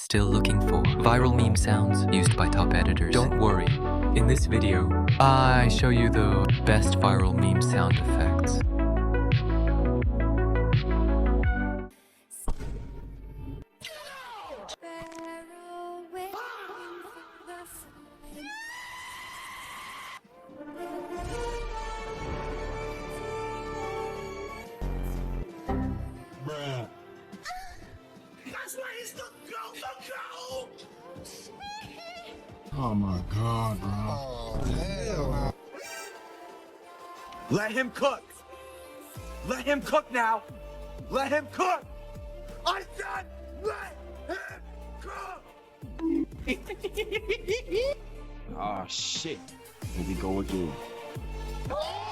Still looking for viral meme sounds used by top editors? Don't worry. In this video, I show you the best viral meme sound effects. Bruh. That's why he's the go. Oh my god, bro. Oh, hell. Let him cook. Let him cook now. Let him cook. I said let him cook. Oh shit. Here we go again. Oh!